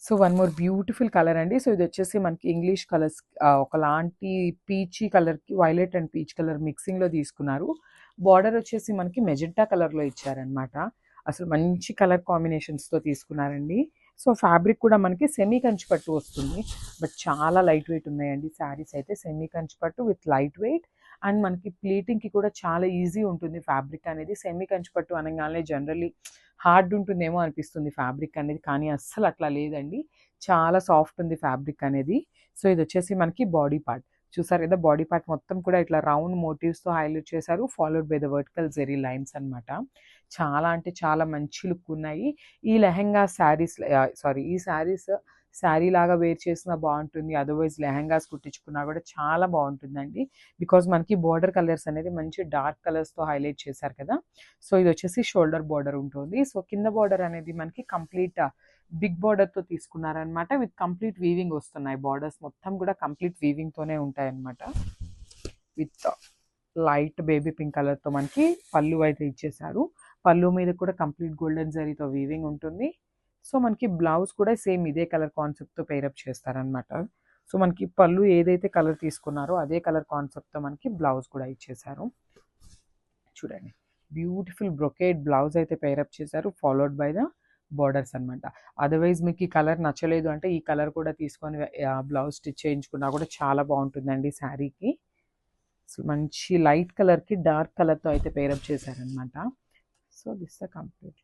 So one more beautiful colour అండి. So ఇది వచ్చేసి మనకి ఇంగ్లీష్ కలర్స్ ఒకలాంటి పీచీ కలర్కి వైలెట్ అండ్ పీచ్ కలర్ మిక్సింగ్లో తీసుకున్నారు. బార్డర్ వచ్చేసి మనకి మెజెంటా కలర్లో ఇచ్చారనమాట. అసలు మంచి కలర్ కాంబినేషన్స్తో తీసుకున్నారండి. సో ఫ్యాబ్రిక్ కూడా మనకి సెమీ కంచి పట్టు వస్తుంది, బట్ చాలా లైట్ వెయిట్ ఉన్నాయండి శారీస్ అయితే. సెమీ కంచి పట్టు విత్ లైట్ వెయిట్ అండ్ మనకి ప్లీటింగ్కి కూడా చాలా ఈజీ ఉంటుంది ఫ్యాబ్రిక్ అనేది. సెమీ కంచి పట్టు అనగానే జనరల్లీ హార్డ్ ఉంటుందేమో అనిపిస్తుంది ఫ్యాబ్రిక్ అనేది, కానీ అస్సలు అట్లా లేదండి. చాలా సాఫ్ట్ ఉంది ఫ్యాబ్రిక్ అనేది. సో ఇది వచ్చేసి మనకి బాడీ పార్ట్ చూసారు కదా. బాడీ పార్ట్ మొత్తం కూడా ఇట్లా రౌండ్ మోటివ్స్తో హైలైట్ చేశారు, followed by the vertical zari lines అనమాట. చాలా అంటే చాలా మంచి లుక్ ఉన్నాయి. ఈ లెహెంగా శారీస్ ఈ శారీస్ శారీ లాగా వేర్ చేసినా బాగుంటుంది, అదర్వైజ్ లెహెంగాస్ కుట్టించుకున్నా కూడా చాలా బాగుంటుందండి. బికాజ్ మనకి బార్డర్ కలర్స్ అనేది మంచి డార్క్ కలర్స్తో హైలైట్ చేశారు కదా. సో ఇది వచ్చేసి షోల్డర్ బార్డర్ ఉంటుంది. సో కింద బార్డర్ అనేది మనకి కంప్లీట్ బిగ్ బార్డర్తో తీసుకున్నారనమాట, విత్ కంప్లీట్ వీవింగ్ వస్తున్నాయి. బార్డర్స్ మొత్తం కూడా కంప్లీట్ వీవింగ్తోనే ఉంటాయి అనమాట. విత్ లైట్ బేబీ పింక్ కలర్తో మనకి పళ్ళు అయితే ఇచ్చేసారు. పళ్ళు మీద కూడా కంప్లీట్ గోల్డెన్ జరీతో వీవింగ్ ఉంటుంది. సో మనకి బ్లౌజ్ కూడా సేమ్ ఇదే కలర్ కాన్సెప్ట్తో పేరప్ చేస్తారనమాట. సో మనకి పళ్ళు ఏదైతే కలర్ తీసుకున్నారో అదే కలర్ కాన్సెప్ట్తో మనకి బ్లౌజ్ కూడా ఇచ్చేసారు. చూడండి, బ్యూటిఫుల్ బ్రొకేడ్ బ్లౌజ్ అయితే పేరప్ చేశారు, ఫాలోడ్ బై ద బార్డర్స్ అనమాట. అదర్వైజ్ మీకు ఈ కలర్ నచ్చలేదు అంటే ఈ కలర్ కూడా తీసుకొని బ్లౌజ్ స్టిచ్ చేయించుకున్నా కూడా చాలా బాగుంటుందండి శారీకి. సో మంచి లైట్ కలర్కి డార్క్ కలర్తో అయితే పేరప్ చేశారనమాట. So this the complete.